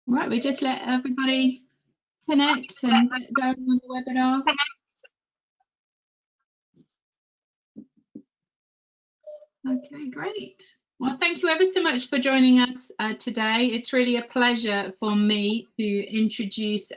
Right, we just let everybody connect and get going on the webinar. Okay, great. Well, thank you ever so much for joining us today. It's really a pleasure for me to introduce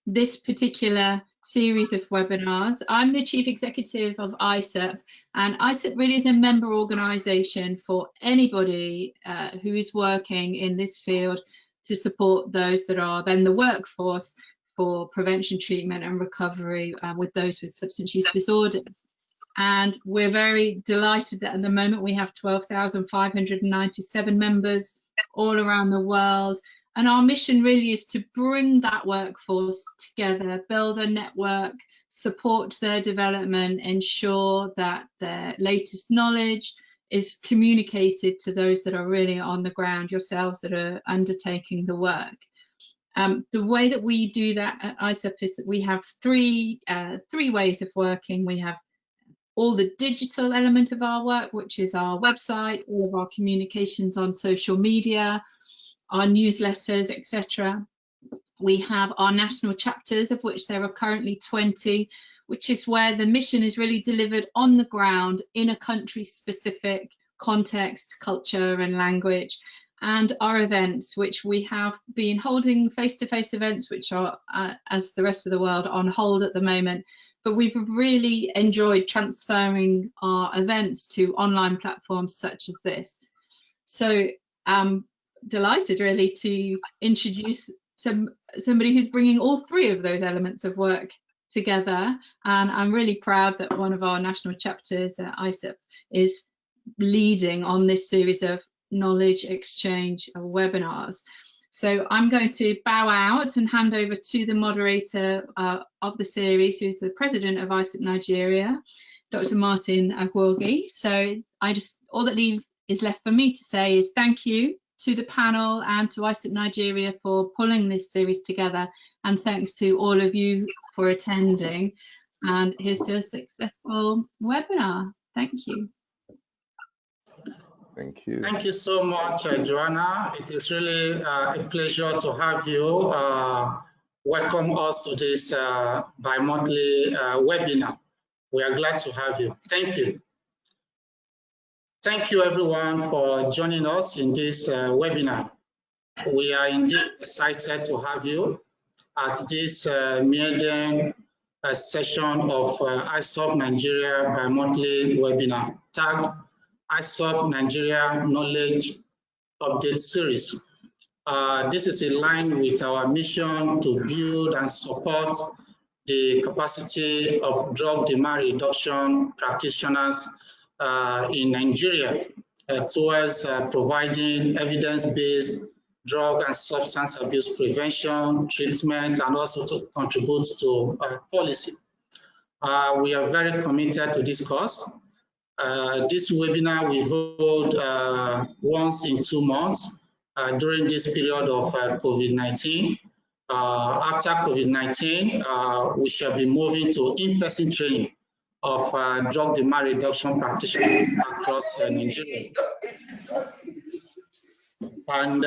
this particular series of webinars. I'm the Chief Executive of ISSUP, and ISSUP really is a member organisation for anybody who is working in this field to support those that are then the workforce for prevention, treatment and recovery with those with substance use disorders. And we're very delighted that at the moment we have 12,597 members all around the world. And our mission really is to bring that workforce together, build a network, support their development, ensure that their latest knowledge is communicated to those that are really on the ground, yourselves that are undertaking the work. The way that we do that at ISSUP is that we have three ways of working. We have all the digital element of our work, which is our website, all of our communications on social media, our newsletters, etc. We have our national chapters, of which there are currently 20, which is where the mission is really delivered on the ground in a country-specific context, culture and language. And our events, which we have been holding face-to-face events, which are, as the rest of the world, on hold at the moment. But we've really enjoyed transferring our events to online platforms such as this. So I'm delighted really to introduce somebody who's bringing all three of those elements of work together. And I'm really proud that one of our national chapters at ISSUP is leading on this series of knowledge exchange webinars. So I'm going to bow out and hand over to the moderator of the series, who is the president of ISSUP Nigeria, Dr. Martin Aguerge. So all that is left for me to say is thank you to the panel and to ISSUP Nigeria for pulling this series together, and thanks to all of you for attending. And here's to a successful webinar. Thank you. Thank you. Thank you so much, Joanna. It is really a pleasure to have you welcome us to this bi-monthly webinar. We are glad to have you. Thank you. Thank you, everyone, for joining us in this webinar. We are indeed excited to have you at this maiden session of ISSUP Nigeria bi-monthly webinar tagged ISSUP Nigeria Knowledge Update Series. This is in line with our mission to build and support the capacity of drug demand reduction practitioners in Nigeria towards providing evidence-based drug and substance abuse prevention, treatment, and also to contribute to policy. We are very committed to this cause. This webinar we hold once in 2 months during this period of COVID-19. After COVID-19, we shall be moving to in-person training of drug demand reduction practitioners across Nigeria. And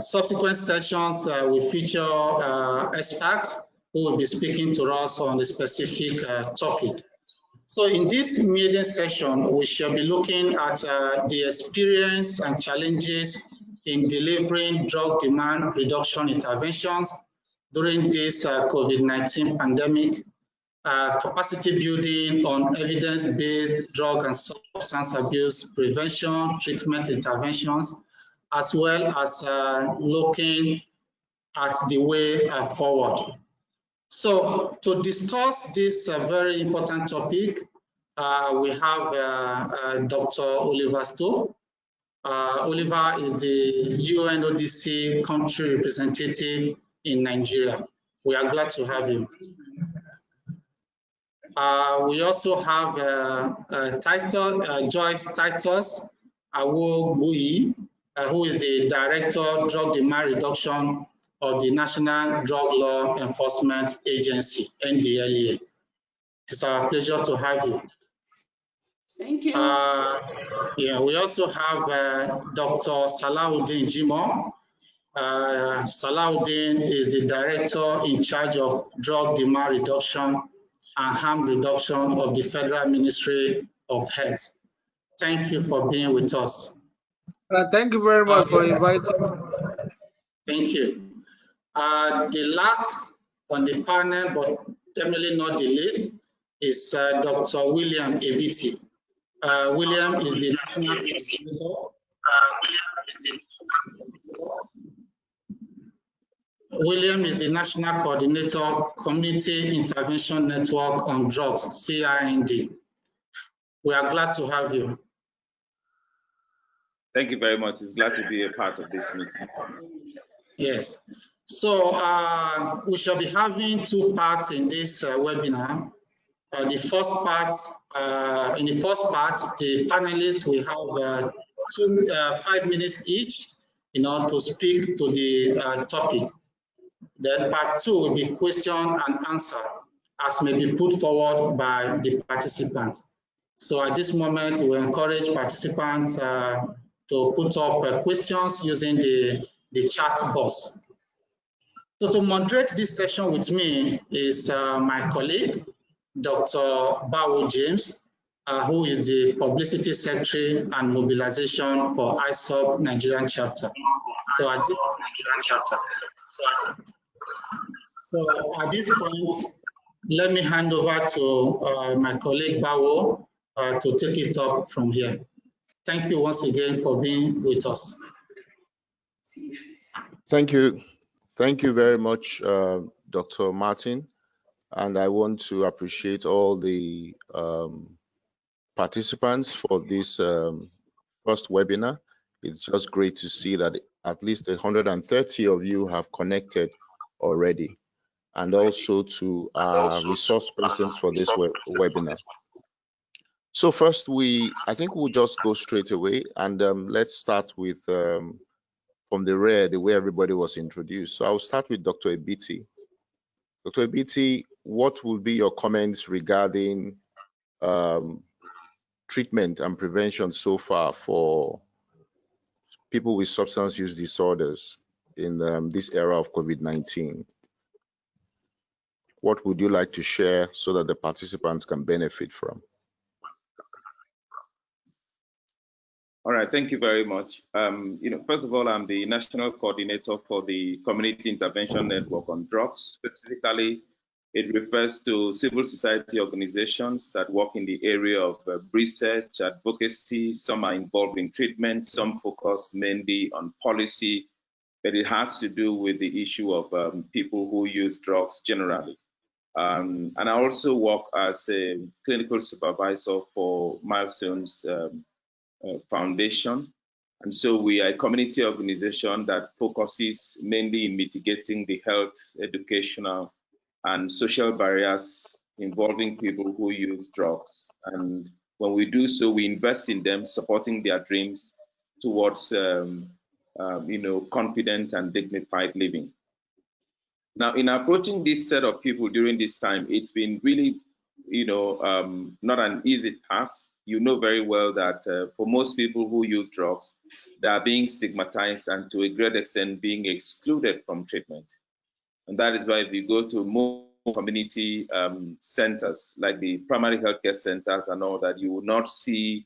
subsequent sessions will feature experts who will be speaking to us on the specific topic. So in this maiden session, we shall be looking at the experience and challenges in delivering drug demand reduction interventions during this COVID-19 pandemic, capacity building on evidence-based drug and substance abuse prevention, treatment interventions, as well as looking at the way forward. So to discuss this very important topic, we have Dr. Oluwatoyin. Oliver is the Unodc country representative in Nigeria. We are glad to have him. We also have Joyce Titus-Awogbuyi, who is the Director of Drug Demand Reduction of the National Drug Law Enforcement Agency, NDLEA. It's our pleasure to have you. Thank you. Yeah, we also have Dr. Salahuddin Jimoh, Salahuddin is the Director in charge of Drug Demand Reduction and Harm Reduction of the Federal Ministry of Health. Thank you for being with us. Thank you very much for inviting me. Thank you. The last on the panel, but definitely not the least, is Dr. William Ebiti. William is the national coordinator. William is the National Coordinator, Community Intervention Network on Drugs, CIND. We are glad to have you. Thank you very much. It's glad to be a part of this meeting. Yes. So we shall be having two parts in this webinar. In the first part, the panelists will have 5 minutes each in order to speak to the topic. Then part 2 will be question and answer, as may be put forward by the participants. So at this moment, we encourage participants to put up questions using the chat box. So to moderate this session with me is my colleague, Dr. Bawo James, who is the Publicity Secretary and Mobilization for ISSUP Nigerian Chapter. So at this point, let me hand over to my colleague Bawo to take it up from here. Thank you once again for being with us. Thank you. Thank you very much, Dr. Martin. And I want to appreciate all the participants for this first webinar. It's just great to see that at least 130 of you have connected already, and also to our resource persons for this webinar. So first, I think we'll just go straight away, and let's start with from the way everybody was introduced. So I'll start with Dr. Ebiti. Dr. Ebiti, what will be your comments regarding treatment and prevention so far for people with substance use disorders in this era of COVID-19? What would you like to share so that the participants can benefit from? All right, thank you very much. First of all, I'm the National Coordinator for the Community Intervention Network on Drugs. Specifically, it refers to civil society organizations that work in the area of research, advocacy. Some are involved in treatment, some focus mainly on policy, but it has to do with the issue of people who use drugs generally. And I also work as a clinical supervisor for Milestones Foundation. And so we are a community organization that focuses mainly in mitigating the health, educational, and social barriers involving people who use drugs. And when we do so, we invest in them, supporting their dreams towards confident and dignified living. Now, in approaching this set of people during this time, it's been really, not an easy task. You know very well that for most people who use drugs, they are being stigmatized and to a great extent being excluded from treatment. And that is why if you go to more community centers, like the primary healthcare centers and all that, you will not see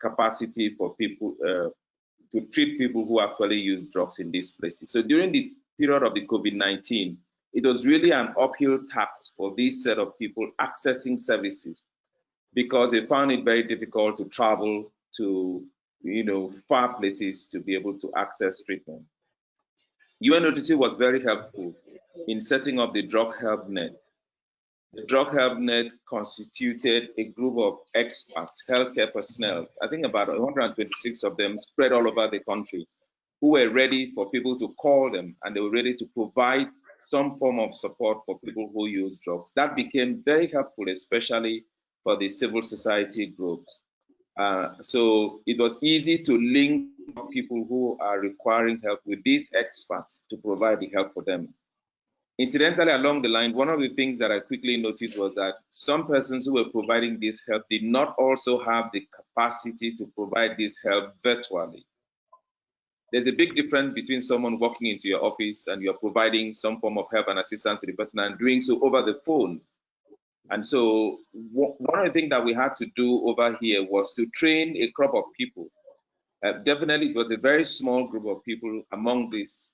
capacity for people to treat people who actually use drugs in these places. So during the period of the COVID-19, it was really an uphill task for this set of people accessing services, because they found it very difficult to travel to, far places to be able to access treatment. Unodc was very helpful in setting up the Drug Help Net. The Drug Help Net constituted a group of experts, healthcare personnel, I think about 126 of them spread all over the country, who were ready for people to call them, and they were ready to provide some form of support for people who use drugs. That became very helpful, especially for the civil society groups. So it was easy to link people who are requiring help with these experts to provide the help for them. Incidentally, along the line, one of the things that I quickly noticed was that some persons who were providing this help did not also have the capacity to provide this help virtually. There's a big difference between someone walking into your office and you're providing some form of help and assistance to the person and doing so over the phone. And so one of the things that we had to do over here was to train a crop of people. Definitely, it was a very small group of people among this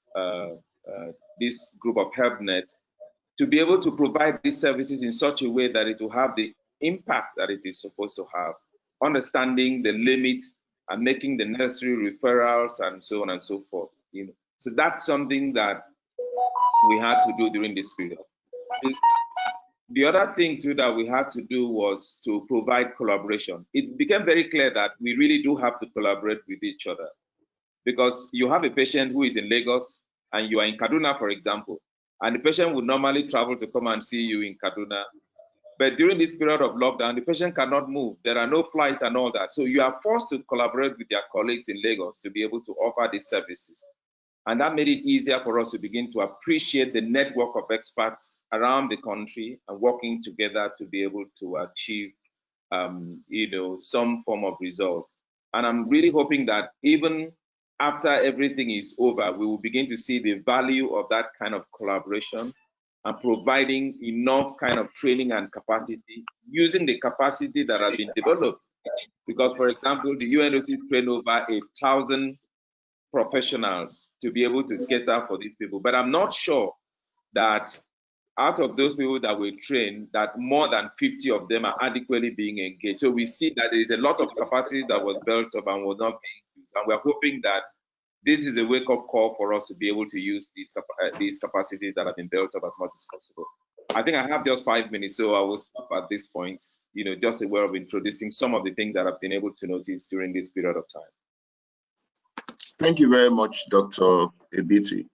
group of HelpNet to be able to provide these services in such a way that it will have the impact that it is supposed to have, understanding the limits and making the necessary referrals and so on and so forth. So that's something that we had to do during this period. The other thing too that we had to do was to provide collaboration. It became very clear that we really do have to collaborate with each other, because you have a patient who is in Lagos and you are in Kaduna, for example, and the patient would normally travel to come and see you in Kaduna. But during this period of lockdown, the patient cannot move. There are no flights and all that. So you are forced to collaborate with your colleagues in Lagos to be able to offer these services. And that made it easier for us to begin to appreciate the network of experts around the country and working together to be able to achieve, some form of result. And I'm really hoping that even after everything is over, we will begin to see the value of that kind of collaboration and providing enough kind of training and capacity, using the capacity that has been developed. Because, for example, the UNOC trained over 1,000 professionals to be able to cater for these people. But I'm not sure that out of those people that we train, that more than 50 of them are adequately being engaged. So we see that there is a lot of capacity that was built up and was not being used. And we're hoping that this is a wake-up call for us to be able to use these capacities that have been built up as much as possible. I think I have just 5 minutes, so I will stop at this point, just a way of introducing some of the things that I've been able to notice during this period of time. Thank you very much, Dr. Ebiti.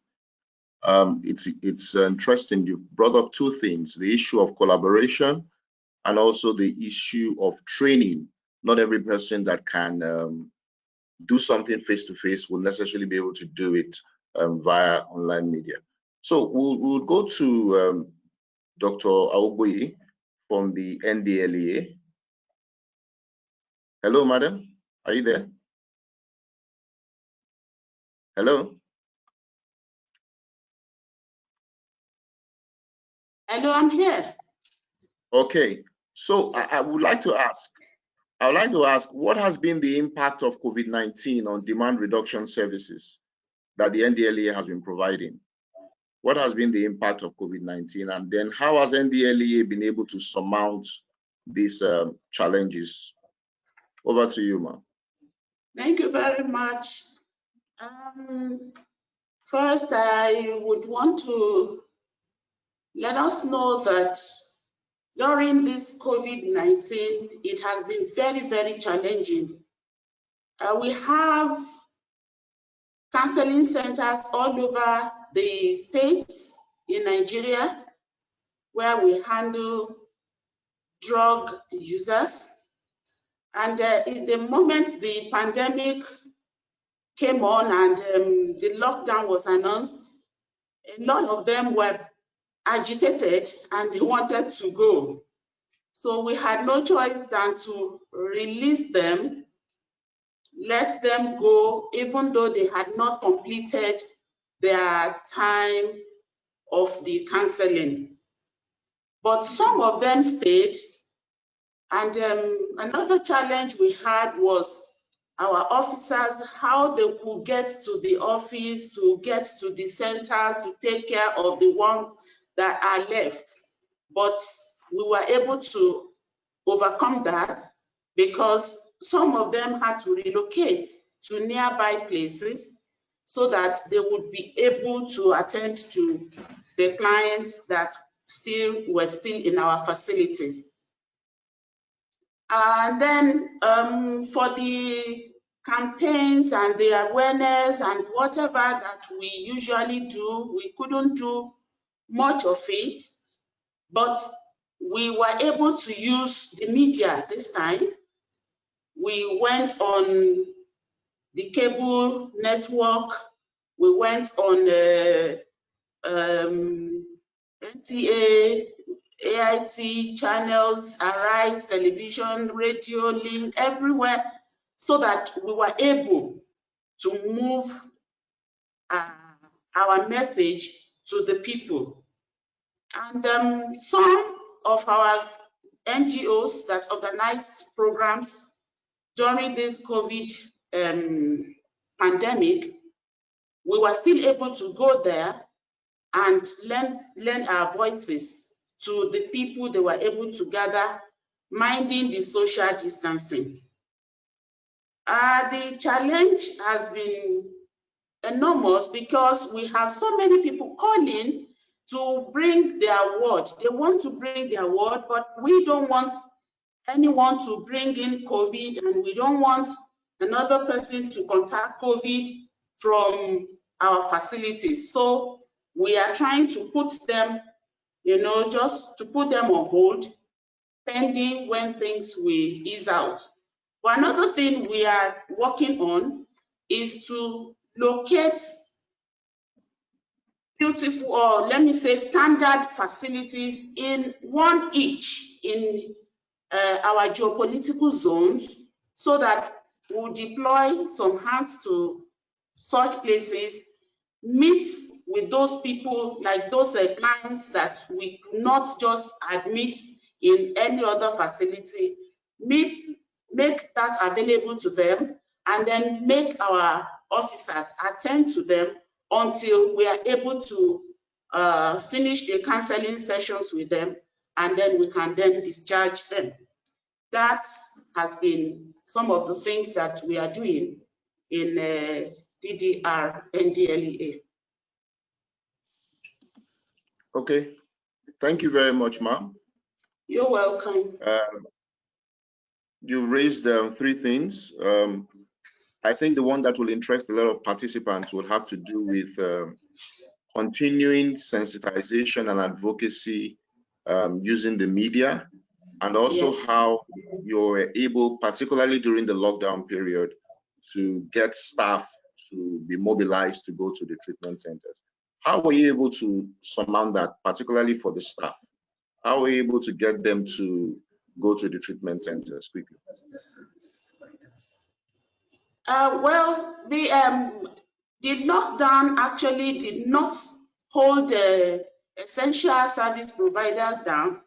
It's interesting. You've brought up two things: the issue of collaboration and also the issue of training. Not every person that can do something face-to-face will necessarily be able to do it via online media. So we'll go to Dr. Awogbuyi from the NDLEA. Hello, madam. Are you there? Hello. Hello, I'm here. Okay. So I would like to ask, what has been the impact of COVID-19 on demand reduction services that the NDLEA has been providing? What has been the impact of COVID-19? And then how has NDLEA been able to surmount these challenges? Over to you, ma'am. Thank you very much. First, I would want to let us know that during this COVID-19, it has been very, very challenging. We have counseling centers all over the states in Nigeria where we handle drug users. And in the moment the pandemic came on and the lockdown was announced, a lot of them were agitated and they wanted to go. So we had no choice than to release them, let them go, even though they had not completed their time of the counseling. But some of them stayed. And another challenge we had was our officers, how they could get to the office, to get to the centers, to take care of the ones that are left. But we were able to overcome that because some of them had to relocate to nearby places so that they would be able to attend to the clients that were still in our facilities. And then for the campaigns and the awareness and whatever that we usually do, we couldn't do much of it, but we were able to use the media this time. We went on the cable network, we went on NTA, AIT channels, Arise, television, radio, link, everywhere, so that we were able to move our message to the people. And some of our NGOs that organized programs during this COVID pandemic, we were still able to go there and lend our voices to the people they were able to gather, minding the social distancing. The challenge has been enormous because we have so many people calling to bring their word. They want to bring their word, but we don't want anyone to bring in COVID, and we don't want another person to contact COVID from our facilities. So we are trying to put them, just to put them on hold, pending when things will ease out. But another thing we are working on is to locate beautiful, or let me say standard facilities in one each in our geopolitical zones, so that we'll deploy some hands to such places, meet with those people, like those clients that we could not just admit in any other facility, make that available to them, and then make our officers attend to them until we are able to finish the counseling sessions with them, and then we can then discharge them. That has been some of the things that we are doing in DDR NDLEA. Okay, thank you very much, ma'am. You're welcome. You raised 3 things. I think the one that will interest a lot of participants will have to do with continuing sensitization and advocacy using the media, and also how you're able, particularly during the lockdown period, to get staff to be mobilized to go to the treatment centers. How were you able to surmount that, particularly for the staff? How were you able to get them to go to the treatment centers quickly? Well, the lockdown actually did not hold the essential service providers down.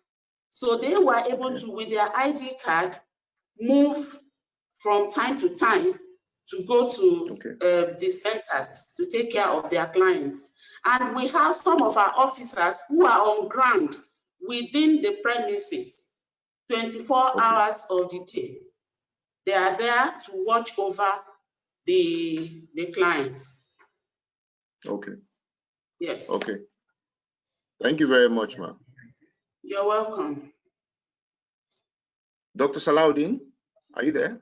So they were able to, with their ID card, move from time to time to go to the centers to take care of their clients. And we have some of our officers who are on ground within the premises 24 hours of the day. They are there to watch over the clients. Okay. Yes. Okay. Thank you very much, ma'am. You're welcome. Dr. Salahuddin, are you there?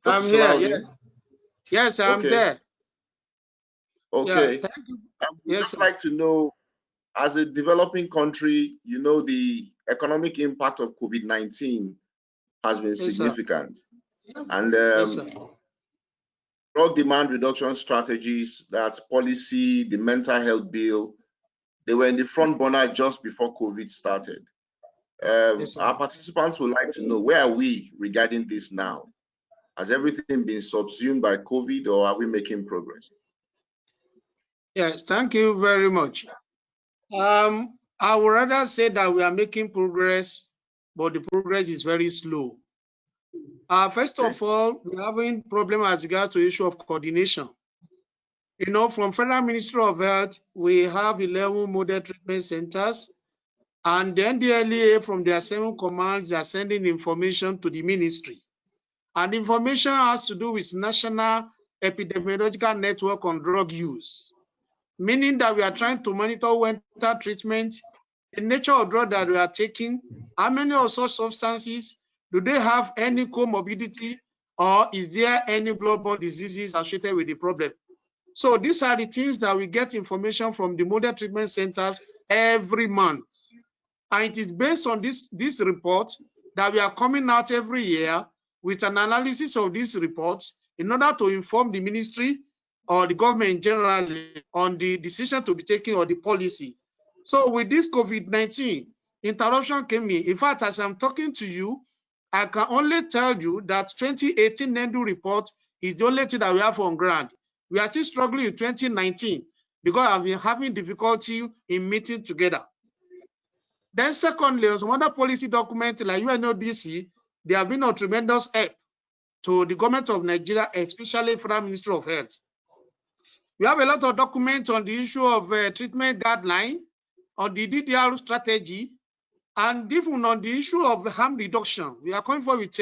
I'm here, yes. Yes, I'm there. Okay. Yeah, thank you. I would just like to know, as a developing country, the economic impact of COVID-19 has been significant. And drug demand reduction strategies, that's policy, the mental health bill, they were in the front burner just before COVID started. Our participants would like to know, where are we regarding this now? Has everything been subsumed by COVID, or are we making progress? Yes, thank you very much. I would rather say that we are making progress, but the progress is very slow. First of all, we're having problem as regards to issue of coordination. From Federal Ministry of Health, we have 11 model treatment centers, and the NDLEA from their 7 commands are sending information to the ministry. And information has to do with National Epidemiological Network on Drug Use, meaning that we are trying to monitor winter treatment, the nature of drug that we are taking, how many of such substances, do they have any comorbidity, or is there any blood-borne diseases associated with the problem? So these are the things that we get information from the model treatment centers every month. And it is based on this report that we are coming out every year with an analysis of these reports in order to inform the ministry or the government generally on the decision to be taken or the policy. So with this COVID-19, interruption came in. In fact, as I'm talking to you, I can only tell you that 2018 NENDU report is the only thing that we have on ground. We are still struggling in 2019 because I've been having difficulty in meeting together. Then secondly, on some other policy documents like UNODC, they have been a tremendous help to the government of Nigeria, especially Federal Ministry of Health. We have a lot of documents on the issue of treatment guideline, on the DDR strategy, and even on the issue of harm reduction. We are coming forward with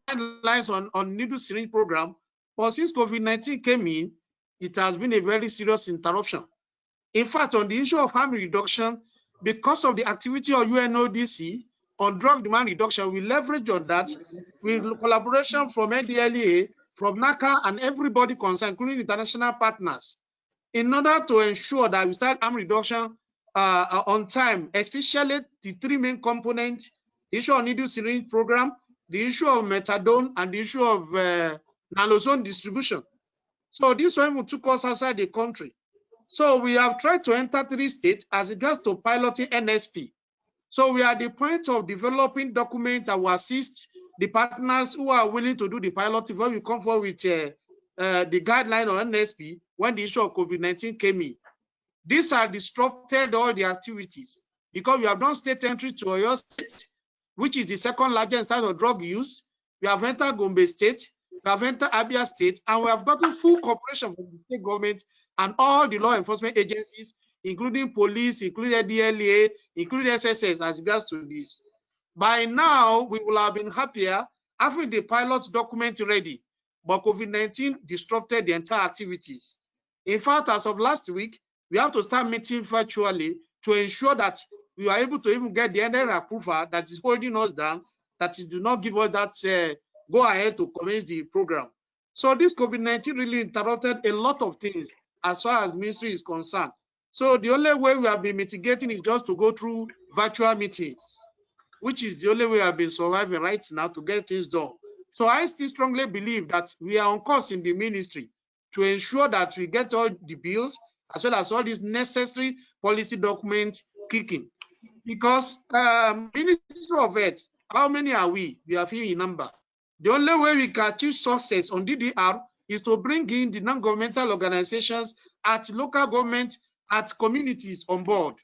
guidelines on needle syringe program. But since COVID-19 came in, it has been a very serious interruption. In fact, on the issue of harm reduction, because of the activity of UNODC on drug demand reduction, we leverage on that with collaboration from NDLEA, from NACA, and everybody concerned, including international partners, in order to ensure that we start harm reduction on time, especially the three main components: the issue of needle syringe program, the issue of methadone, and the issue of naloxone distribution. So this one took us outside the country. So we have tried to enter 3 states as regards to piloting NSP. So we are at the point of developing documents that will assist the partners who are willing to do the piloting when we come forward with the guideline on NSP when the issue of COVID-19 came in. These are disrupted all the activities because we have done state entry to Oyo State, which is the second largest state of drug use. We have entered Gombe State, we have entered Abia State, and we have gotten full cooperation from the state government and all the law enforcement agencies, including police, including DLA, including SSS as regards to this. By now, we will have been happier having the pilot document ready, but COVID-19 disrupted the entire activities. In fact, as of last week, we have to start meeting virtually to ensure that we are able to even get the NR approval that is holding us down, that it do not give us that go ahead to commence the program. So this COVID-19 really interrupted a lot of things as far as ministry is concerned. So the only way we have been mitigating is just to go through virtual meetings, which is the only way I've been surviving right now to get things done. So I still strongly believe that we are on course in the ministry to ensure that we get all the bills as well as all these necessary policy documents kicking. Because Ministry of Health, how many are we? We are few in number. The only way we can achieve success on DDR is to bring in the non-governmental organizations at local government, at communities on board.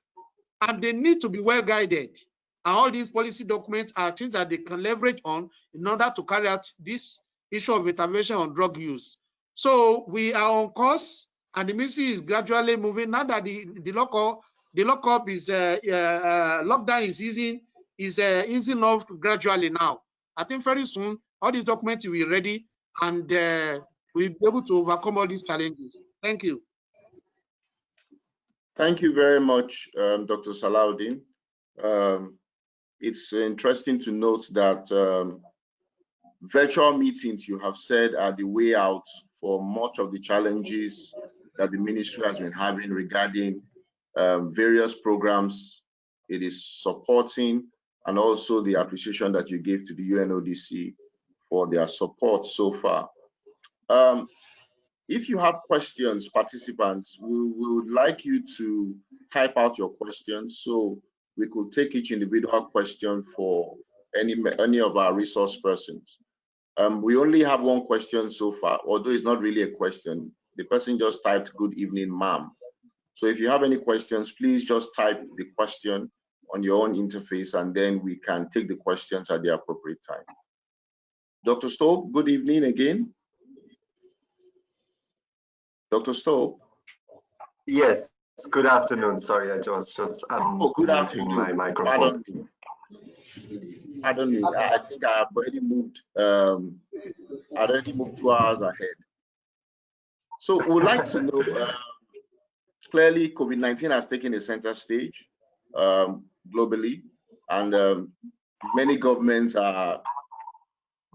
And they need to be well guided. And all these policy documents are things that they can leverage on in order to carry out this issue of intervention on drug use. So we are on course, and the ministry is gradually moving. Now that the lockup is lockdown is easing off gradually now. I think very soon all these documents will be ready, and we'll be able to overcome all these challenges. Thank you. Thank you very much, Dr. Salahuddin. It's interesting to note that virtual meetings, you have said, are the way out for much of the challenges that the ministry has been having regarding various programs it is supporting, and also the appreciation that you gave to the UNODC for their support so far. If you have questions, participants, we would like you to type out your questions so we could take each individual question for any of our resource persons. We only have one question so far, although it's not really a question. The person just typed, "Good evening, ma'am." So if you have any questions, please just type the question on your own interface, and then we can take the questions at the appropriate time. Dr. Stolpe, good evening again. Dr. Stolpe? Yes, good afternoon. Sorry, I was just good afternoon. My microphone. Pardon me. I think I have already moved. I already moved 2 hours ahead. So we would like to know. Clearly, COVID-19 has taken a center stage globally, and many governments are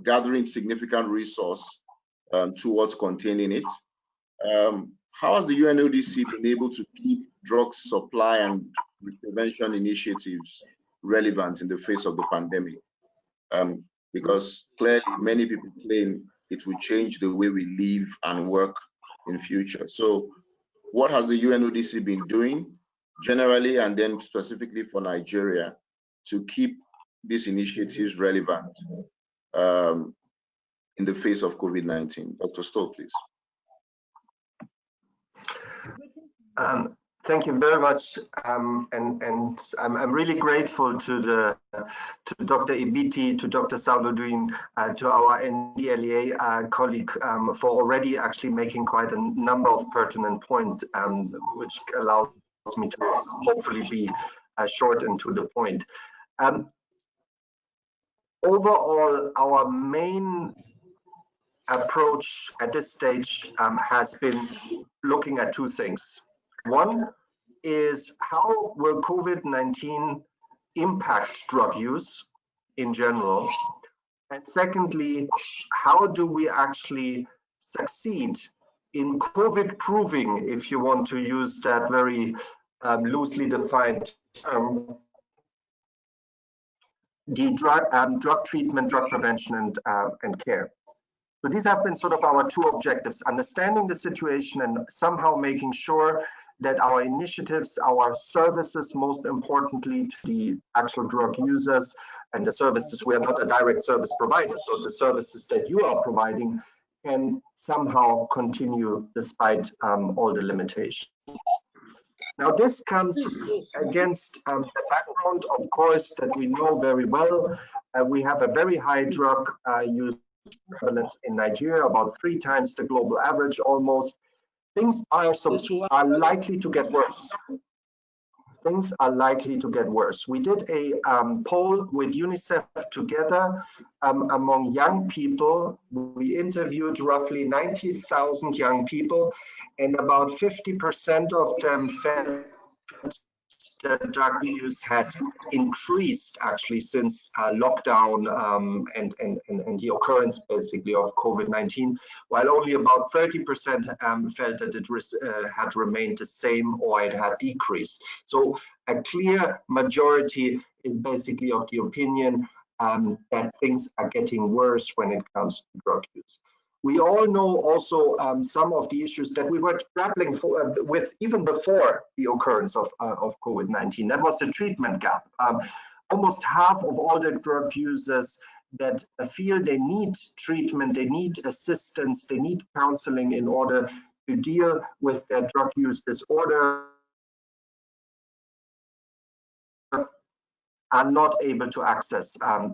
gathering significant resource towards containing it. How has the UNODC been able to keep drug supply and prevention initiatives relevant in the face of the pandemic? Because clearly many people claim it will change the way we live and work in future. So what has the UNODC been doing generally, and then specifically for Nigeria, to keep these initiatives relevant in the face of COVID-19? Dr. Stolpe, please. Thank you very much, and I'm really grateful to Dr. Ibiti, to Dr. Oluwatoyin, to our NDLEA colleague for already actually making quite a number of pertinent points, which allows me to hopefully be short and to the point. Overall, our main approach at this stage has been looking at two things. One is, how will COVID-19 impact drug use in general? And secondly, how do we actually succeed in COVID proving, if you want to use that very loosely defined term, the drug treatment, drug prevention, and care. So these have been sort of our two objectives: understanding the situation and somehow making sure that our initiatives, our services, most importantly to the actual drug users, and the services, we are not a direct service provider, so the services that you are providing can somehow continue despite all the limitations. Now, this comes against the background, of course, that we know very well. We have a very high drug use prevalence in Nigeria, about 3 times the global average almost. Things are likely to get worse. Things are likely to get worse. We did a poll with UNICEF together among young people. We interviewed roughly 90,000 young people, and about 50% of them felt that drug use had increased actually since lockdown and the occurrence basically of COVID-19, while only about 30% felt that it had remained the same or it had decreased. So a clear majority is basically of the opinion that things are getting worse when it comes to drug use. We all know also some of the issues that we were grappling with even before the occurrence of COVID-19. That was the treatment gap. Almost half of all the drug users that feel they need treatment, they need assistance, they need counseling in order to deal with their drug use disorder, are not able to access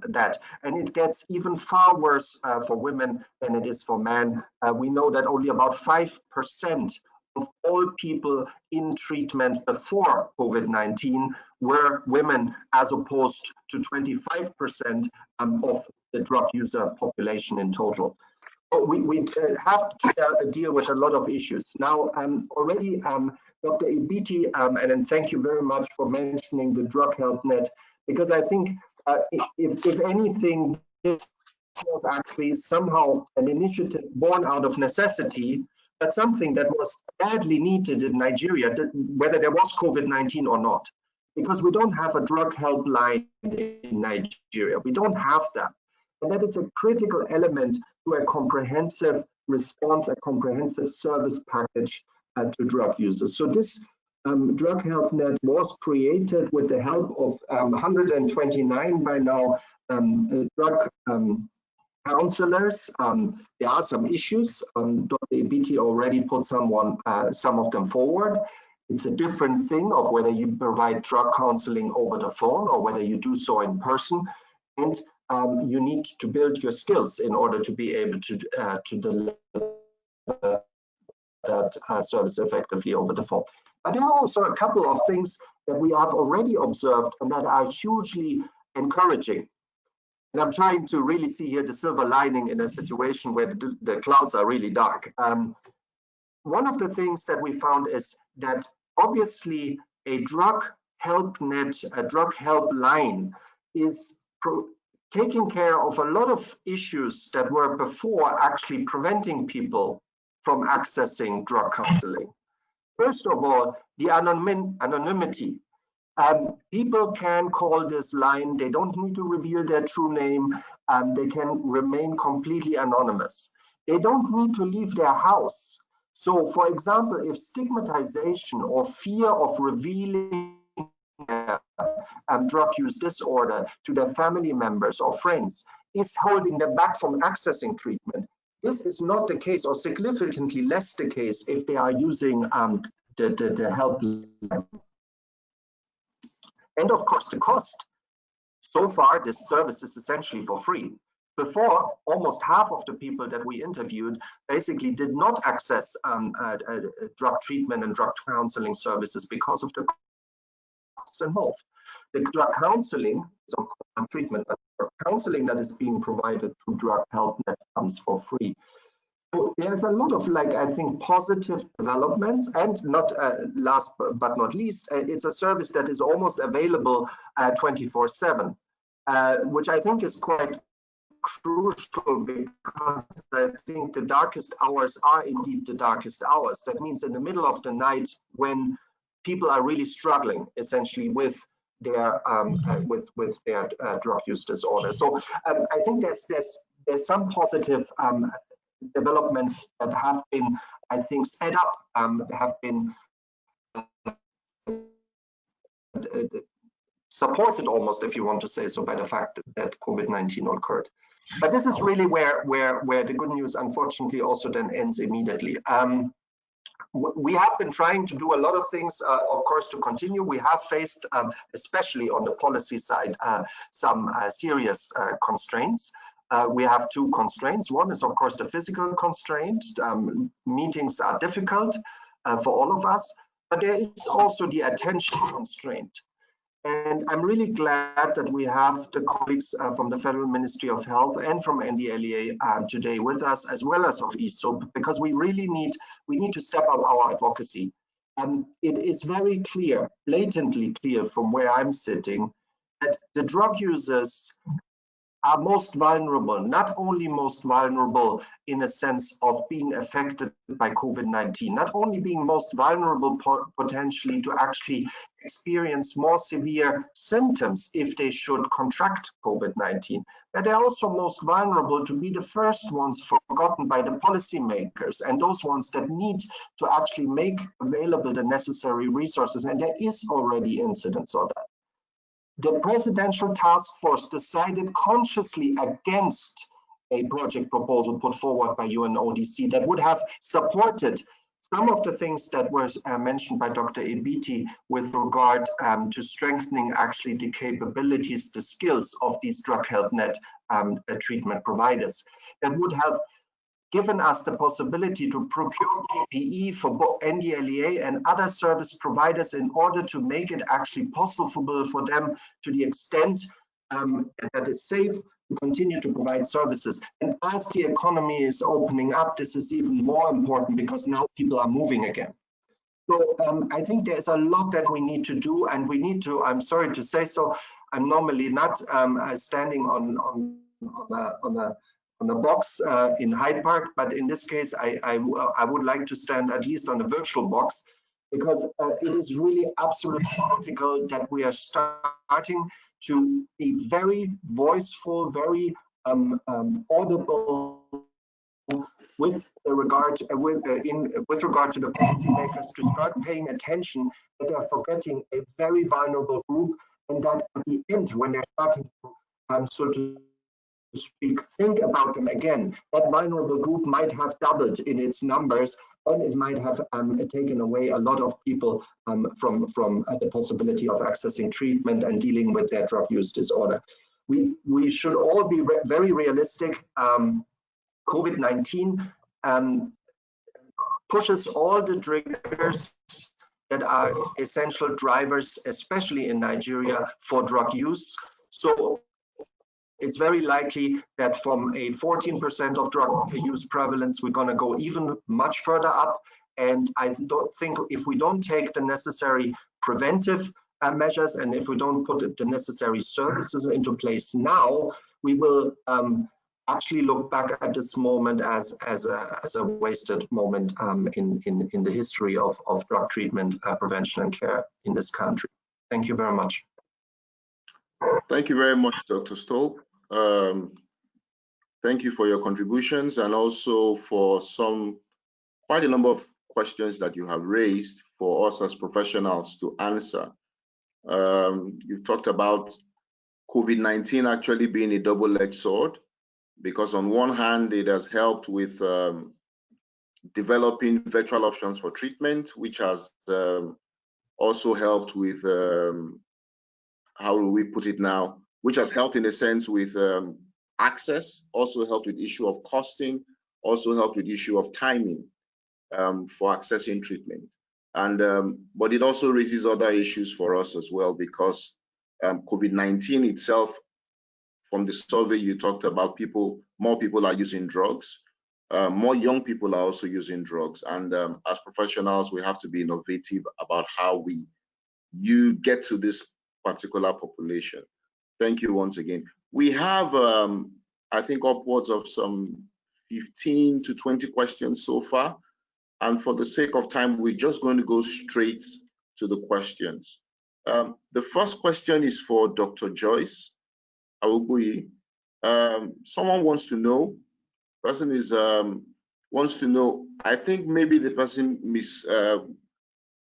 that. And it gets even far worse for women than it is for men. We know that only about 5% of all people in treatment before COVID-19 were women, as opposed to 25% of the drug user population in total. We have to deal with a lot of issues. Now, already Dr. Ibiti, and then thank you very much for mentioning the Drug Health Net, because I think if anything, this was actually somehow an initiative born out of necessity, but something that was badly needed in Nigeria, whether there was COVID-19 or not, because we don't have a drug helpline in Nigeria. We don't have that. And that is a critical element to a comprehensive response, a comprehensive service package to drug users. So this Drug Health Net was created with the help of 129 by now drug counselors. There are some issues. Dr. Ibiti already put some of them forward. It's a different thing of whether you provide drug counseling over the phone or whether you do so in person. And you need to build your skills in order to be able to deliver that service effectively over the phone. But there are also a couple of things that we have already observed and that are hugely encouraging. And I'm trying to really see here the silver lining in a situation where the clouds are really dark. One of the things that we found is that obviously a drug help net, a drug helpline is taking care of a lot of issues that were before actually preventing people from accessing drug counseling. First of all, the anonymity. People can call this line, they don't need to reveal their true name, they can remain completely anonymous. They don't need to leave their house. So, for example, if stigmatization or fear of revealing drug use disorder to their family members or friends is holding them back from accessing treatment. This is not the case, or significantly less the case, if they are using the helpline. And of course, the cost. So far, this service is essentially for free. Before, almost half of the people that we interviewed basically did not access drug treatment and drug counseling services because of the costs involved. The drug counseling is of course treatment, but drug counseling that is being provided through Drug Health Net comes for free. So there's a lot of, like, I think, positive developments, and not last but not least, it's a service that is almost available 24/7, which I think is quite crucial, because I think the darkest hours are indeed the darkest hours. That means in the middle of the night, when people are really struggling essentially with their drug use disorder. So I think there's some positive developments that have been, I think, sped up, have been supported almost, if you want to say so, by the fact that COVID-19 occurred. But this is really where the good news, unfortunately, also then ends immediately. We have been trying to do a lot of things, of course, to continue. We have faced, especially on the policy side, some serious constraints. We have two constraints. One is, of course, the physical constraint. Meetings are difficult for all of us, but there is also the attention constraint. And I'm really glad that we have the colleagues from the Federal Ministry of Health and from NDLEA today with us, as well as of ISSUP, because we really need to step up our advocacy. It is very clear, blatantly clear from where I'm sitting, that the drug users are most vulnerable, not only most vulnerable in a sense of being affected by COVID-19, not only being most vulnerable potentially to actually experience more severe symptoms if they should contract COVID-19, but they're also most vulnerable to be the first ones forgotten by the policymakers and those ones that need to actually make available the necessary resources. And there is already incidents of that. The presidential task force decided consciously against a project proposal put forward by Unodc that would have supported some of the things that were mentioned by Dr. Ebiti with regard to strengthening actually the capabilities, the skills of these drug health net treatment providers, that would have given us the possibility to procure PPE for both NDLEA and other service providers in order to make it actually possible for them, to the extent that is safe, to continue to provide services. And as the economy is opening up, this is even more important because now people are moving again. So I think there's a lot that we need to do, and we need to, I'm sorry to say so, I'm normally not standing on a box in Hyde Park, but in this case, I would like to stand at least on a virtual box, because it is really absolutely critical that we are starting to be very voiceful, very audible with regard to the policymakers, to start paying attention that they are forgetting a very vulnerable group, and that at the end, when they're starting to so to speak, think about them again, that vulnerable group might have doubled in its numbers, and it might have taken away a lot of people from the possibility of accessing treatment and dealing with their drug use disorder. We should all be very realistic. COVID-19 pushes all the triggers that are essential drivers, especially in Nigeria, for drug use. So it's very likely that from a 14% of drug use prevalence, we're going to go even much further up. And I don't think, if we don't take the necessary preventive measures, and if we don't put the necessary services into place now, we will actually look back at this moment as a wasted moment in the history of drug treatment, prevention and care in this country. Thank you very much. Thank you very much, Dr. Stolpe. Thank you for your contributions, and also for quite a number of questions that you have raised for us as professionals to answer. You've talked about COVID-19 actually being a double-edged sword. because on one hand, it has helped with developing virtual options for treatment, which has also helped with, how do we put it now, which has helped in a sense with access, also helped with issue of costing, also helped with issue of timing for accessing treatment. And but it also raises other issues for us as well, because COVID-19 itself, from the survey you talked about, more people are using drugs. More young people are also using drugs. And as professionals, we have to be innovative about how you get to this particular population. Thank you once again. We have, I think, upwards of some 15 to 20 questions so far. And for the sake of time, we're just going to go straight to the questions. The first question is for Dr. Joyce Awogbuyi. Someone wants to know, wants to know, I think maybe the person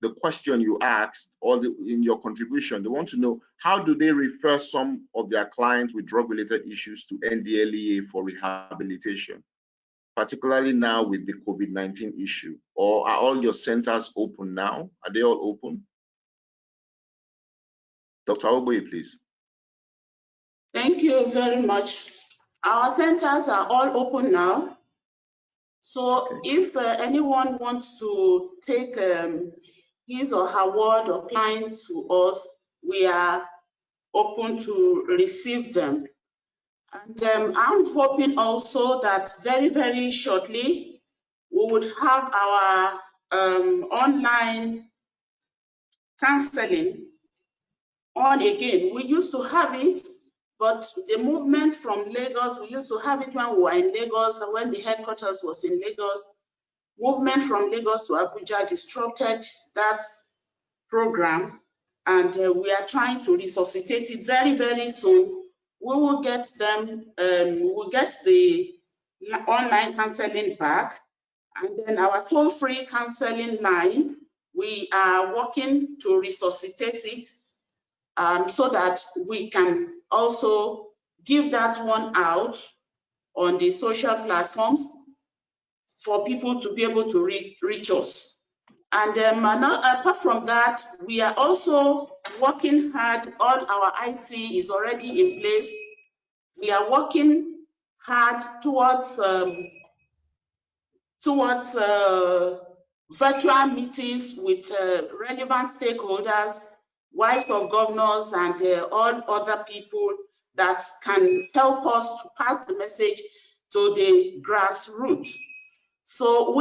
the question you asked, or in your contribution, they want to know, how do they refer some of their clients with drug-related issues to NDLEA for rehabilitation, particularly now with the COVID-19 issue? Or are all your centers open now? Are they all open? Dr. Awogbuyi, please. Thank you very much. Our centers are all open now. So if anyone wants to take his or her ward or clients to us, we are open to receive them. And I'm hoping also that very, very shortly, we would have our online counseling on again. We used to have it, but the movement from Lagos, we used to have it when we were in Lagos, when the headquarters was in Lagos. Movement from Lagos to Abuja disrupted that program, and we are trying to resuscitate it very, very soon. We will get them, we will get the online counseling back, and then our toll-free counseling line, we are working to resuscitate it so that we can also give that one out on the social platforms for people to be able to reach us. And apart from that, we are also working hard. All our IT is already in place. We are working hard towards virtual meetings with relevant stakeholders, wives of governors, and all other people that can help us to pass the message to the grassroots. So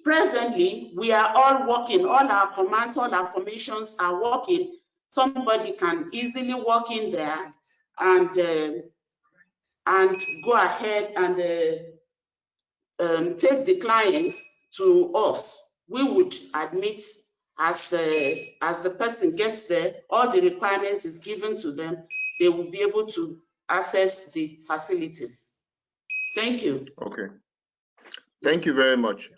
presently, we are all working, all our commands, all our formations are working. Somebody can easily walk in there and go ahead and take the clients to us. We would admit as the person gets there, all the requirements is given to them, they will be able to access the facilities. Thank you. Okay. Thank you very much.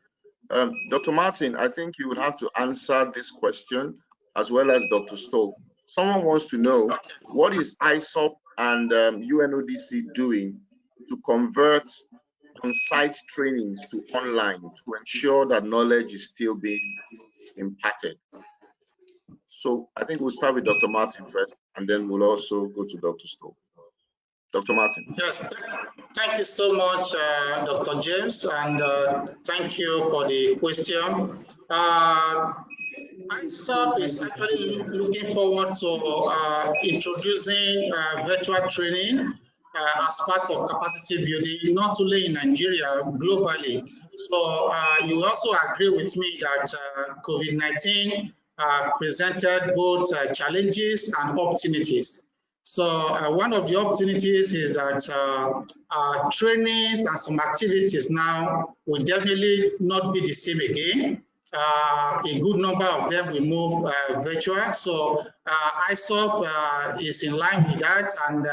Dr. Martin, I think you would have to answer this question as well as Dr. Stolpe. Someone wants to know, what is ISSUP and UNODC doing to convert on-site trainings to online to ensure that knowledge is still being imparted? So I think we'll start with Dr. Martin first, and then we'll also go to Dr. Stolpe. Dr. Martin. Yes, thank you so much, Dr. James, and thank you for the question. ISSUP is actually looking forward to introducing virtual training as part of capacity building, not only in Nigeria, globally. So you also agree with me that COVID-19 presented both challenges and opportunities. So one of the opportunities is that trainings and some activities now will definitely not be the same again. A good number of them will move virtual. So ISSUP is in line with that. And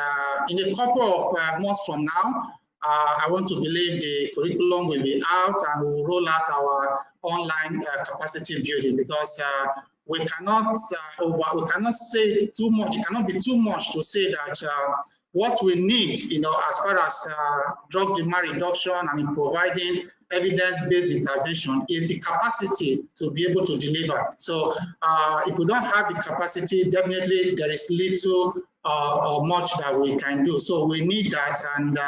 in a couple of months from now, I want to believe the curriculum will be out and we'll roll out our online capacity building, because we cannot say too much. It cannot be too much to say that what we need, as far as drug demand reduction and in providing evidence-based intervention is the capacity to be able to deliver. So if we don't have the capacity, definitely there is little or much that we can do. So we need that, and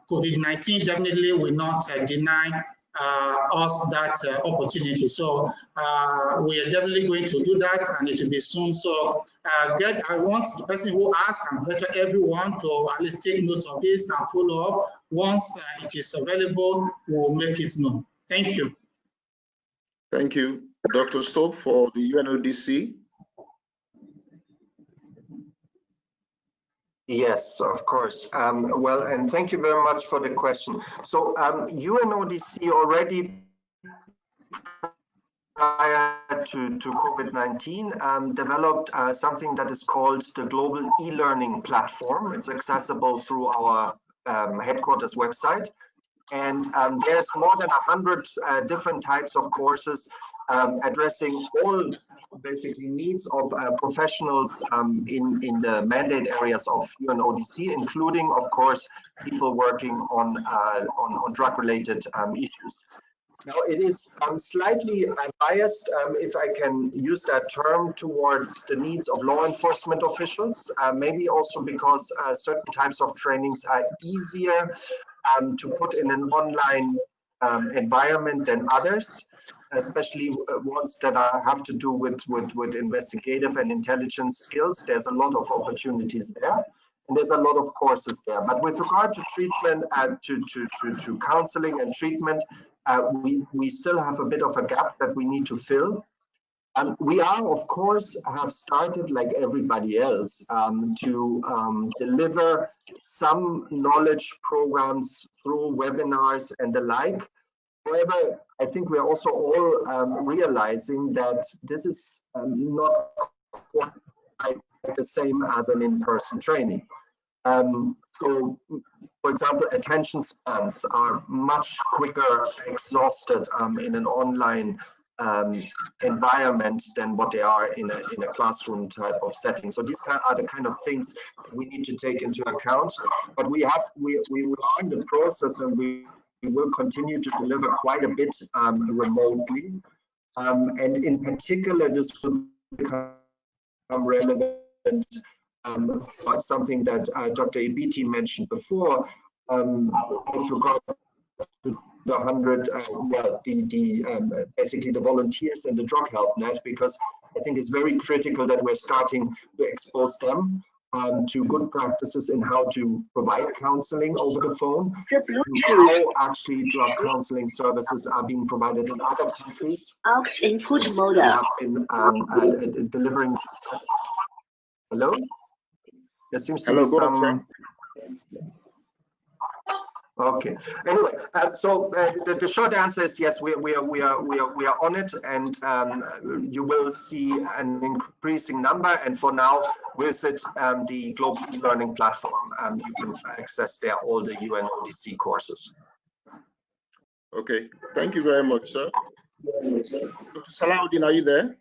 COVID-19 definitely will not deny us that opportunity. So we are definitely going to do that, and it will be soon. So I want the person who asked and better everyone to at least take note of this and follow up. Once it is available, we'll make it known. Thank you. Thank you, Dr. Stolpe, for the UNODC. Yes, of course. Well, and thank you very much for the question. So UNODC already prior to COVID-19 developed something that is called the Global E-Learning Platform. It's accessible through our headquarters website. And there's more than 100 different types of courses addressing all basically needs of professionals in the mandate areas of UNODC, including, of course, people working on drug-related issues. Now, it is slightly biased, if I can use that term, towards the needs of law enforcement officials, maybe also because certain types of trainings are easier to put in an online environment than others, especially ones that have to do with investigative and intelligence skills. There's a lot of opportunities there, and there's a lot of courses there. But with regard to treatment and to counseling and treatment, we still have a bit of a gap that we need to fill. We are, of course, have started, like everybody else, to deliver some knowledge programs through webinars and the like. However, I think we're also all realizing that this is not quite the same as an in-person training. So, for example, attention spans are much quicker exhausted in an online environment than what they are in a classroom type of setting. So these are the kind of things we need to take into account. But we are in the process, and we will continue to deliver quite a bit remotely. And in particular, this will become relevant for something that Dr. Ibiti mentioned before, with regard to the 100, basically the volunteers and the drug help net, because I think it's very critical that we're starting to expose them to good practices in how to provide counseling over the phone, how actually drug counseling services are being provided in other countries. Input mode. Have been delivering. Hello? There seems to be some. Okay. Anyway, so the short answer is yes. We are on it, and you will see an increasing number. And for now, visit the Global E-Learning Platform. You can access there all the UNODC courses. Okay. Thank you very much, sir. Dr. Salahuddin, are you there?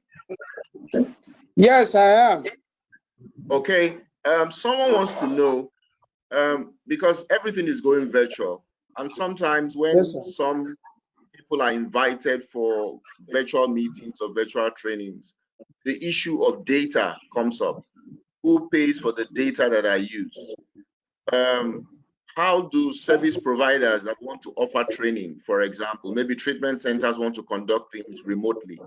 Yes, I am. Okay. Someone wants to know. Because everything is going virtual, and sometimes when some people are invited for virtual meetings or virtual trainings, the issue of data comes up. Who pays for the data that are used? How do service providers that want to offer training, for example, maybe treatment centers want to conduct things remotely,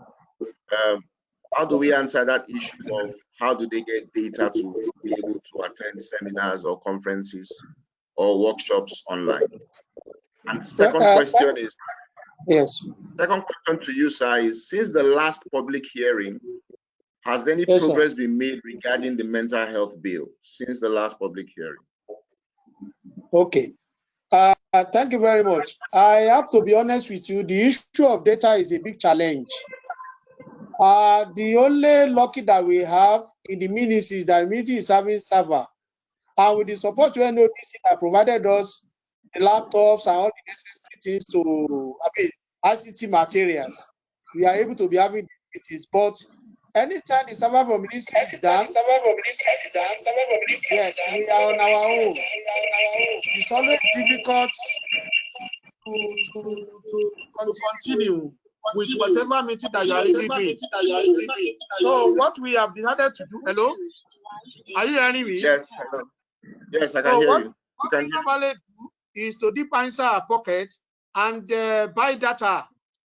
how do we answer that issue of how do they get data to be able to attend seminars or conferences or workshops online? And the second question is, second question to you, sir, is since the last public hearing, has any progress been made regarding the mental health bill since the last public hearing? Okay. Thank you very much. I have to be honest with you, the issue of data is a big challenge. The only lucky that we have in the ministry is that the ministry is having server, and with the support to UNODC that provided us the laptops and all the necessary things to, ICT materials, we are able to be having the meetings. But Anytime the server from this is down, yes, we are on our own. It's always difficult to continue with whatever meeting that you are really doing. So what we have decided to do, hello? Are you hearing me? Yes, hello. Yes, I can hear you. What we normally do is to dip inside our pocket and buy data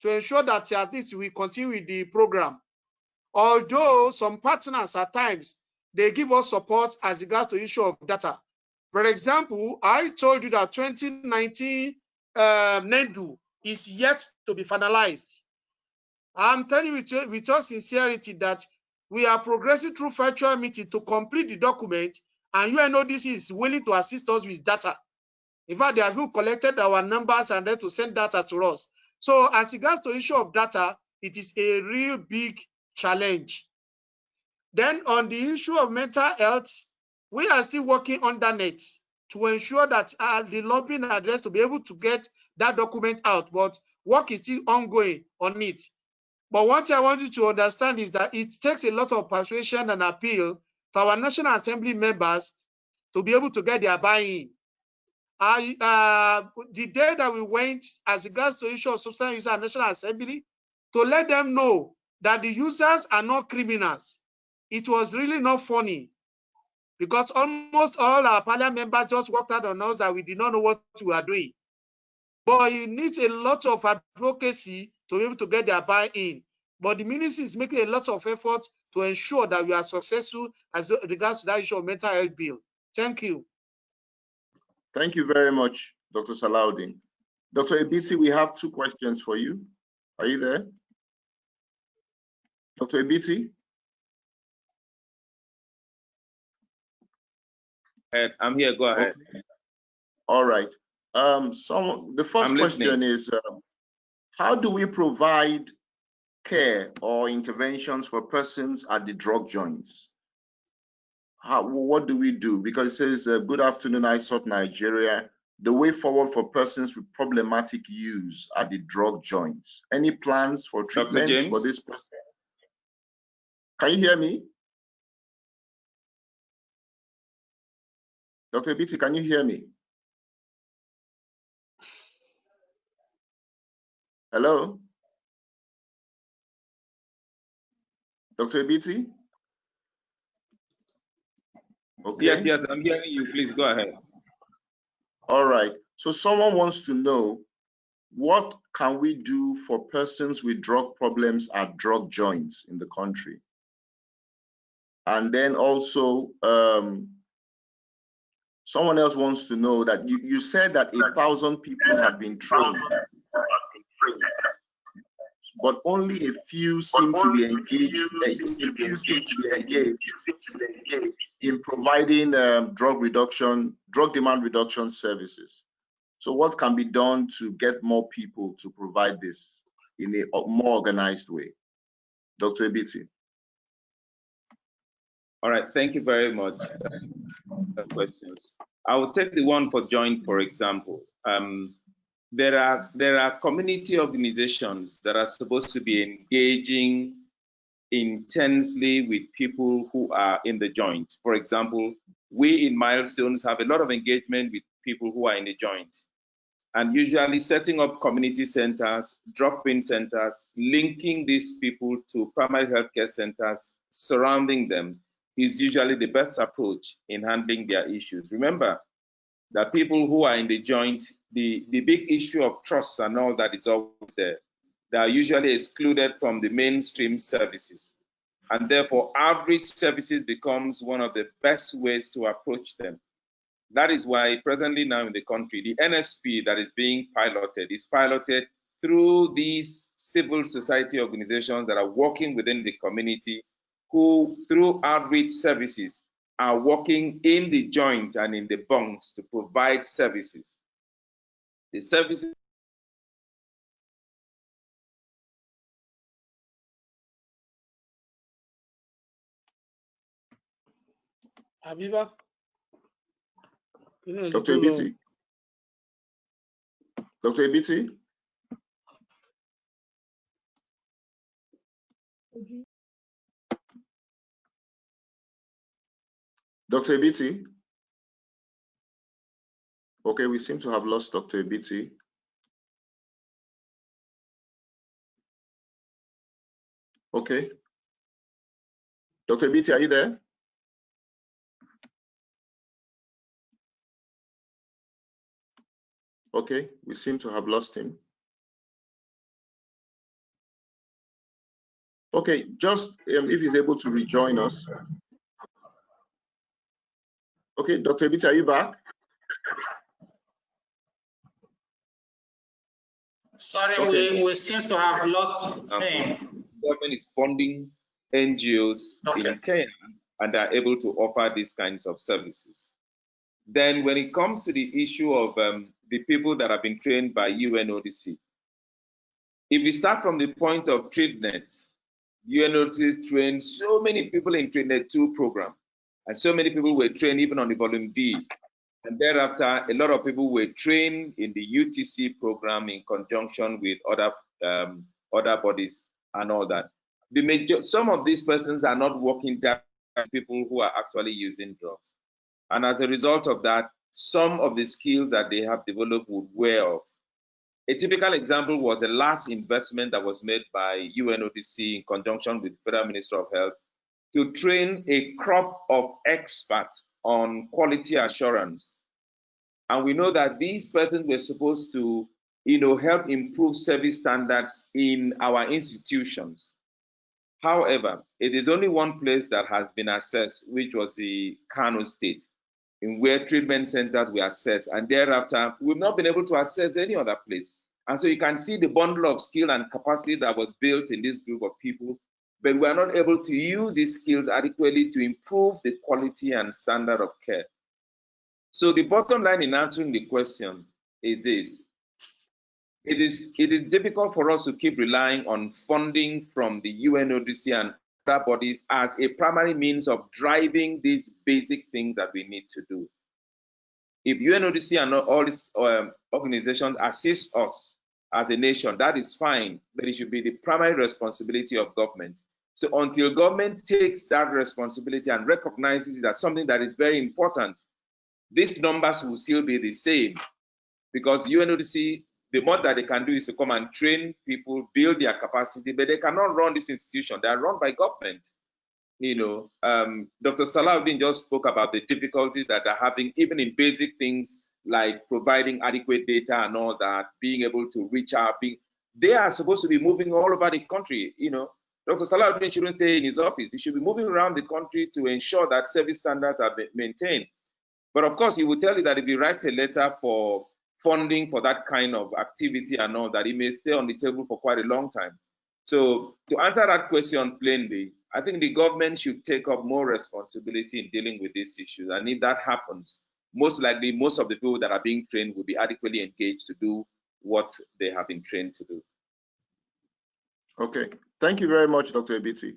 to ensure that at least we continue with the program. Although some partners at times, they give us support as regards to issue of data. For example, I told you that 2019 NENDU is yet to be finalized. I'm telling you with all sincerity that we are progressing through virtual meeting to complete the document, and UNODC is willing to assist us with data. In fact, they have even collected our numbers and then to send data to us. So as regards to issue of data, it is a real big challenge. Then on the issue of mental health, we are still working on the net to ensure that the lobbying address to be able to get that document out, but work is still ongoing on it. But one thing I want you to understand is that it takes a lot of persuasion and appeal to our National Assembly members to be able to get their buy-in. The day that we went as regards to issue of substance use at National Assembly, to let them know that the users are not criminals, it was really not funny, because almost all our parliament members just walked out on us that we did not know what we were doing. But it needs a lot of advocacy to be able to get their buy-in. But the ministry is making a lot of effort to ensure that we are successful as regards to that issue of mental health bill. Thank you. Thank you very much, Dr. Salahuddin. Dr. Ebiti, we have two questions for you. Are you there? Dr. Ebiti? I'm here, go ahead. Okay. All right. The first question is, how do we provide care or interventions for persons at the drug joints? What do we do? Because it says, good afternoon, ISSUP Nigeria. The way forward for persons with problematic use at the drug joints. Any plans for treatment for this person? Can you hear me? Dr. Ebiti, can you hear me? Hello? Dr. Ebiti? Okay. Yes, I'm hearing you. Please go ahead. All right. So someone wants to know, what can we do for persons with drug problems at drug joints in the country? And then also, someone else wants to know that you said that 1,000 people have been trained, but only a few seem to be engaged in providing drug demand reduction services. So what can be done to get more people to provide this in a more organized way? Dr. Ebiti. All right, thank you very much for questions. I will take the one for joint, for example. There are community organizations that are supposed to be engaging intensely with people who are in the joint. For example, we in Milestones have a lot of engagement with people who are in the joint, and usually setting up community centers, drop-in centers, linking these people to primary healthcare centers surrounding them is usually the best approach in handling their issues. Remember that people who are in the joint, the big issue of trust and all that is always there. They are usually excluded from the mainstream services. And therefore, outreach services becomes one of the best ways to approach them. That is why presently now in the country, the NSP that is being piloted is piloted through these civil society organizations that are working within the community, who through outreach services are working in the joint and in the bunks to provide services. The services Abiba? Dr. Ebiti? Dr. Ebiti? Dr. Ebiti? Okay, we seem to have lost Dr. Ebiti. Okay. Dr. Ebiti, are you there? Okay, we seem to have lost him. Okay, just if he's able to rejoin us. Okay, Dr. Ebiti, are you back? Sorry, Okay. we seem to have lost him. Government is funding NGOs in Kenya and are able to offer these kinds of services. Then when it comes to the issue of the people that have been trained by UNODC, if we start from the point of TreatNet, UNODC trained so many people in TreatNet 2 program, and so many people were trained even on the volume D. And thereafter, a lot of people were trained in the UTC program in conjunction with other bodies and all that. Some of these persons are not working with people who are actually using drugs. And as a result of that, some of the skills that they have developed would wear off. A typical example was the last investment that was made by UNODC in conjunction with the Federal Ministry of Health to train a crop of experts on quality assurance. And we know that these persons were supposed to, help improve service standards in our institutions. However, it is only one place that has been assessed, which was the Kano State, in where treatment centers were assessed. And thereafter, we've not been able to assess any other place. And so you can see the bundle of skill and capacity that was built in this group of people, but we are not able to use these skills adequately to improve the quality and standard of care. So the bottom line in answering the question is this. It is difficult for us to keep relying on funding from the UNODC and other bodies as a primary means of driving these basic things that we need to do. If UNODC and all these organizations assist us as a nation, that is fine, but it should be the primary responsibility of government. So until government takes that responsibility and recognizes it as something that is very important, these numbers will still be the same, because UNODC, the more that they can do is to come and train people, build their capacity, but they cannot run this institution. They are run by government. Dr. Salahuddin just spoke about the difficulties that they're having, even in basic things like providing adequate data and all that, being able to reach out. They are supposed to be moving all over the country. Dr. Salahuddin shouldn't stay in his office. He should be moving around the country to ensure that service standards are maintained. But of course, he will tell you that if he writes a letter for funding for that kind of activity and all that, it may stay on the table for quite a long time. So to answer that question plainly, I think the government should take up more responsibility in dealing with these issues. And if that happens, most likely most of the people that are being trained will be adequately engaged to do what they have been trained to do. Okay, thank you very much, Dr. Ebiti.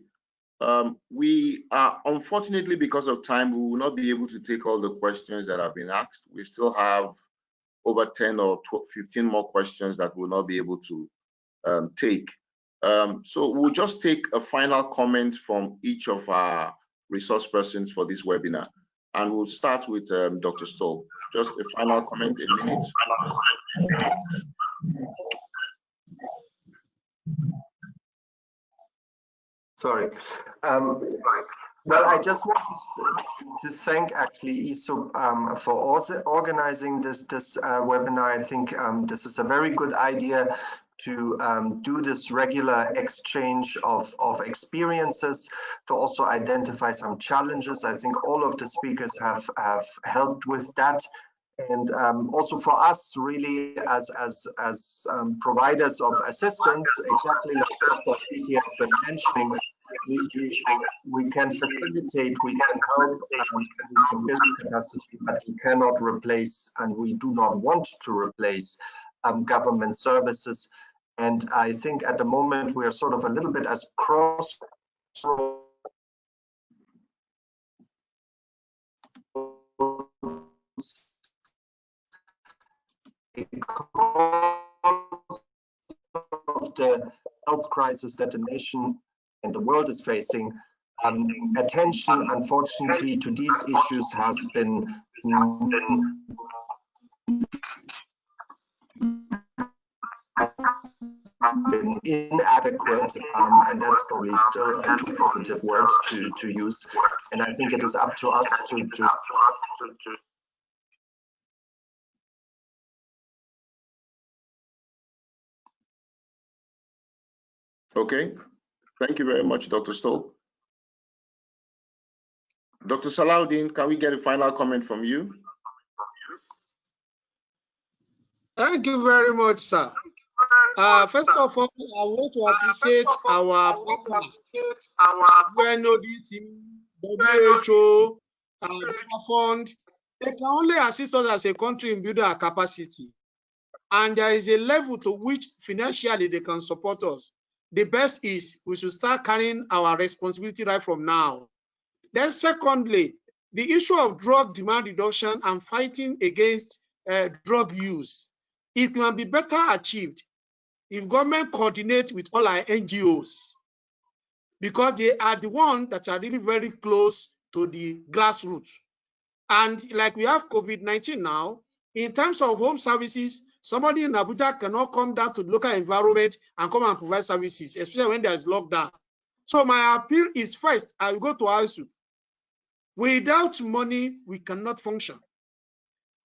We are, unfortunately, because of time, we will not be able to take all the questions that have been asked. We still have over 10 or 15 more questions that we'll not be able to take. So we'll just take a final comment from each of our resource persons for this webinar. And we'll start with Dr. Stolpe. Just a final comment, a minute. Sorry. Well, I just want to thank actually ISSUP for also organizing this webinar. I think this is a very good idea to do this regular exchange of experiences, to also identify some challenges. I think all of the speakers have helped with that. And also for us, really, as providers of assistance, exactly like Dr. Fiti has been mentioning, we can facilitate, we can help, we can build capacity, but we cannot replace, and we do not want to replace government services. And I think at the moment we are sort of a little bit as crossroads because of the health crisis that the nation and the world is facing. attention, unfortunately, to these issues has been inadequate, and that's probably still a too positive word to use. And I think it is up to us to Okay, thank you very much, Dr. Stolpe. Dr. Salahuddin, can we get a final comment from you? Thank you very much, sir. First of all, I want to appreciate our partners, Unodc, WHO, Fund. They can only assist us as a country in building our capacity. And there is a level to which financially they can support us. The best is we should start carrying our responsibility right from now. Then secondly, the issue of drug demand reduction and fighting against drug use, it can be better achieved if government coordinates with all our NGOs, because they are the ones that are really very close to the grassroots. And like we have COVID-19 now, in terms of home services, somebody in Abuja cannot come down to the local environment and come and provide services, especially when there is lockdown. So my appeal is, first, I will go to ISSUP. Without money, we cannot function.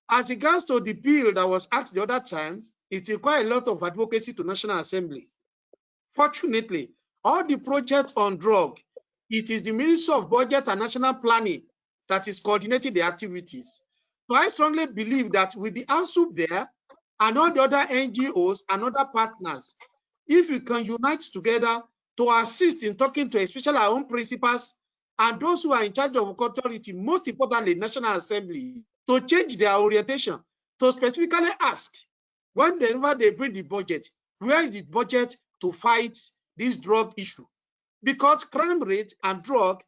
As regards to the bill that was asked the other time, it requires a lot of advocacy to National Assembly. Fortunately, all the projects on drug, it is the Ministry of Budget and National Planning that is coordinating the activities. So I strongly believe that with the ISSUP there and all the other NGOs and other partners, if we can unite together to assist in talking to especially our own principals and those who are in charge of authority, most importantly, National Assembly, to change their orientation, to specifically ask, whenever they bring the budget, where is the budget to fight this drug issue? Because crime rate and drug,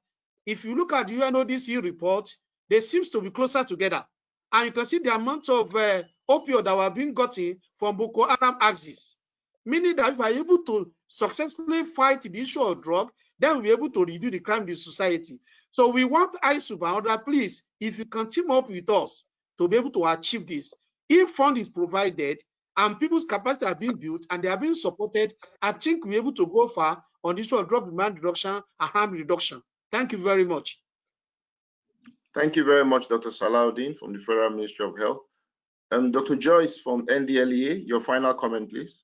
if you look at the Unodc report, they seem to be closer together. And you can see the amount of opioid that were being gotten from Boko Haram axis. Meaning that if we are able to successfully fight the issue of drug, then we'll be able to reduce the crime in the society. So we want ISSUP and other, please, if you can team up with us to be able to achieve this. If fund is provided and people's capacity are being built and they are being supported, I think we'll be able to go far on the issue of drug demand reduction and harm reduction. Thank you very much. Thank you very much, Dr. Salahuddin from the Federal Ministry of Health. Dr. Joyce from NDLEA, your final comment, please.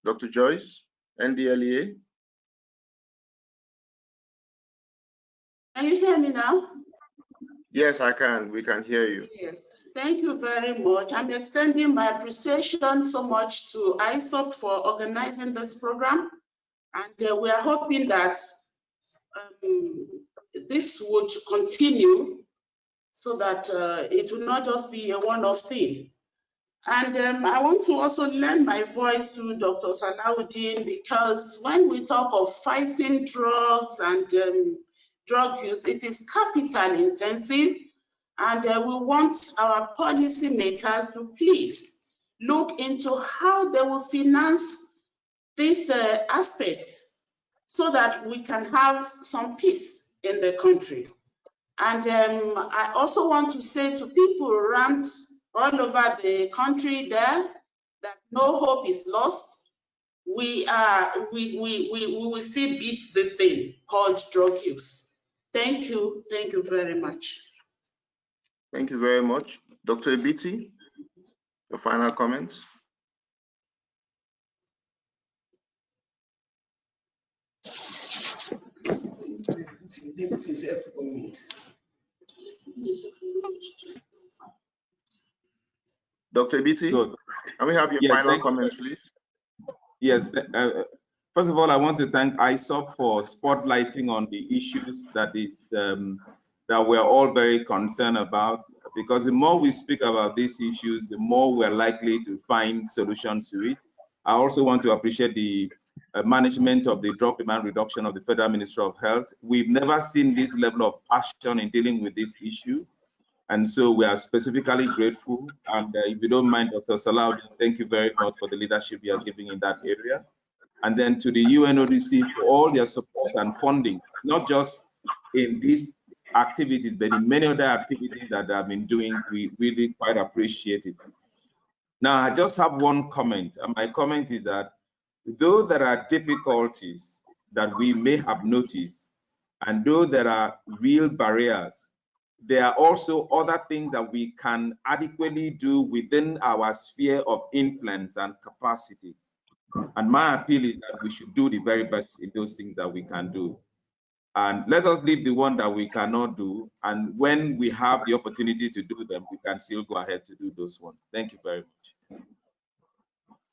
Dr. Joyce, NDLEA. Can you hear me now? Yes, I can. We can hear you. Yes, thank you very much. I'm extending my appreciation so much to ISSUP for organizing this program. And we are hoping that this would continue so that it will not just be a one-off thing. And I want to also lend my voice to Dr. Salahuddin, because when we talk of fighting drugs and drug use, it is capital intensive. And we want our policy makers to please look into how they will finance this aspect so that we can have some peace in the country. And I also want to say to people around all over the country there that no hope is lost. We will still beat this thing called drug use. Thank you very much. Thank you very much. Dr. Ebiti, your final comments. Dr. Ebiti, can we have your final comments, please? Yes. First of all, I want to thank ISSUP for spotlighting on the issues that we're all very concerned about, because the more we speak about these issues, the more we're likely to find solutions to it. I also want to appreciate the management of the drug demand reduction of the Federal Ministry of Health. We've never seen this level of passion in dealing with this issue. And so we are specifically grateful. And if you don't mind, Dr. Salahuddin, thank you very much for the leadership you are giving in that area. And then to the UNODC for all their support and funding, not just in these activities, but in many other activities that they have been doing. We really quite appreciate it. Now, I just have one comment, and my comment is that though there are difficulties that we may have noticed, and though there are real barriers, there are also other things that we can adequately do within our sphere of influence and capacity. And my appeal is that we should do the very best in those things that we can do. And let us leave the one that we cannot do. And when we have the opportunity to do them, we can still go ahead to do those ones. Thank you very much.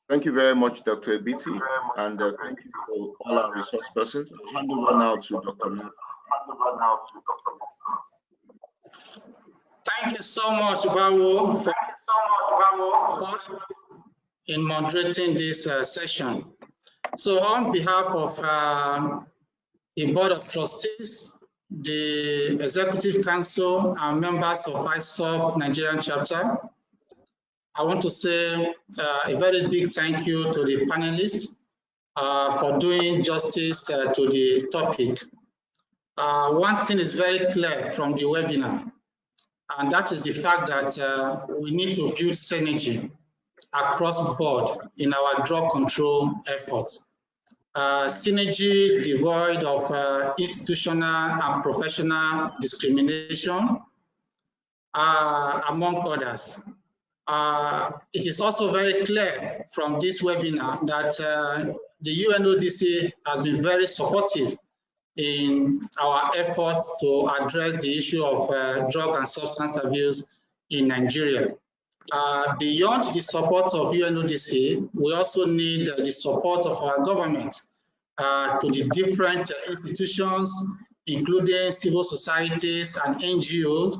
Thank you very much, Dr. Ebiti, and thank you for all our resource persons. I'll hand over now to Dr. Matt. Thank you so much, Bawo, in moderating this session. So on behalf of the Board of Trustees, the Executive Council, and members of ISSUP Nigerian chapter, I want to say a very big thank you to the panelists for doing justice to the topic. One thing is very clear from the webinar, and that is the fact that we need to build synergy across the board in our drug control efforts. Synergy devoid of institutional and professional discrimination, among others. It is also very clear from this webinar that the UNODC has been very supportive in our efforts to address the issue of drug and substance abuse in Nigeria. Beyond the support of UNODC, we also need the support of our government to the different institutions, including civil societies and NGOs,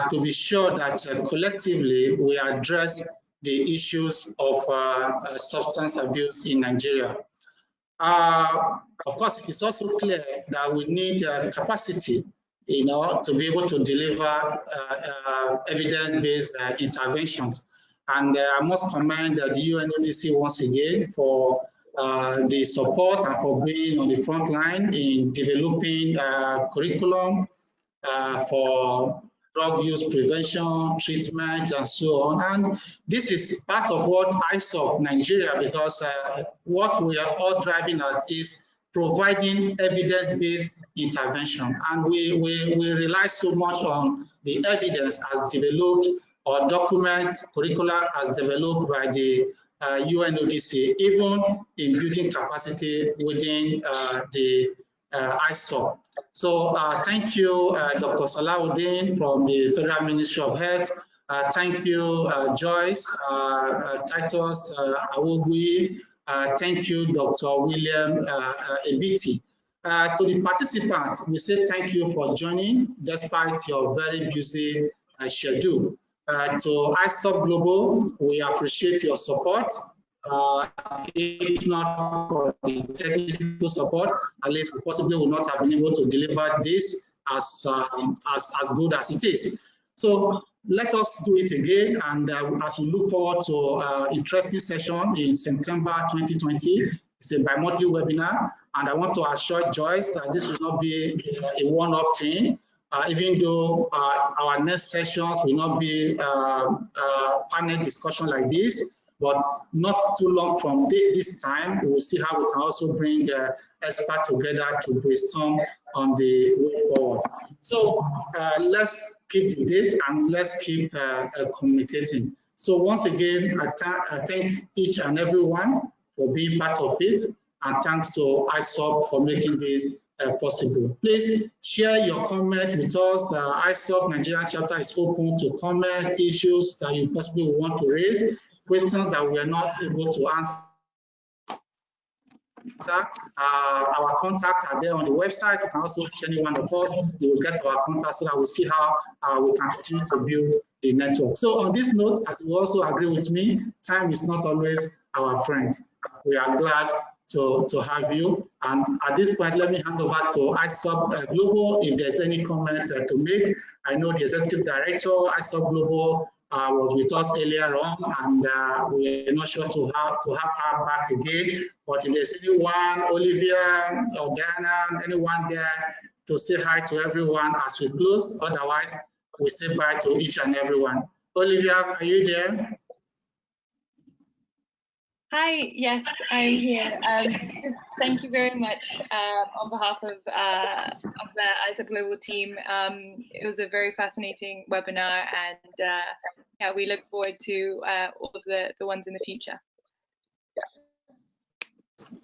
to be sure that collectively we address the issues of substance abuse in Nigeria. Of course, it is also clear that we need capacity, to be able to deliver evidence-based interventions. And I must commend the UNODC once again for the support and for being on the front line in developing curriculum for drug use prevention, treatment, and so on. And this is part of what ISSUP Nigeria, because what we are all driving at is providing evidence-based intervention. And we rely so much on the evidence as developed or documents, curricula as developed by the UNODC, even in building capacity within the ISSUP. So thank you, Dr. Salahuddin from the Federal Ministry of Health. Thank you, Joyce, Titus-Awogbuyi. Thank you, Dr. William Ebiti. To the participants, we say thank you for joining despite your very busy schedule. To ISSUP Global, we appreciate your support. If not for the technical support, at least we possibly would not have been able to deliver this as good as it is. So let us do it again, and as we look forward to interesting session in September 2020, it's a bi-monthly webinar, and I want to assure Joyce that this will not be a one-off thing, even though our next sessions will not be panel discussion like this. But not too long from this time, we will see how we can also bring experts together to brainstorm on the way forward. So let's keep the date and let's keep communicating. So once again, I thank each and everyone for being part of it, and thanks to ISSUP for making this possible. Please share your comment with us. ISSUP Nigerian chapter is open to comment, issues that you possibly want to raise, questions that we are not able to answer. Our contacts are there on the website. You can also reach any one of us. You will get our contact so that we'll see how we can continue to build the network. So on this note, as you also agree with me, time is not always our friend. We are glad to have you. And at this point, let me hand over to ISSUP Global if there's any comments to make. I know the executive director, ISSUP Global, was with us earlier on, and we're not sure to have her back again. But if there's anyone, Olivia or Diana, anyone there to say hi to everyone as we close, otherwise we say bye to each and everyone. Olivia, are you there? Hi, yes, I'm here. Just thank you very much on behalf of the ISSUP Global team. It was a very fascinating webinar, and yeah, we look forward to all of the ones in the future.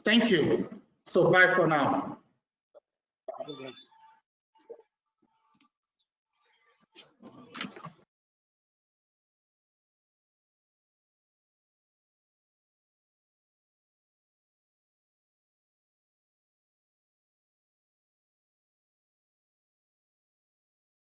Thank you. So bye for now. Okay.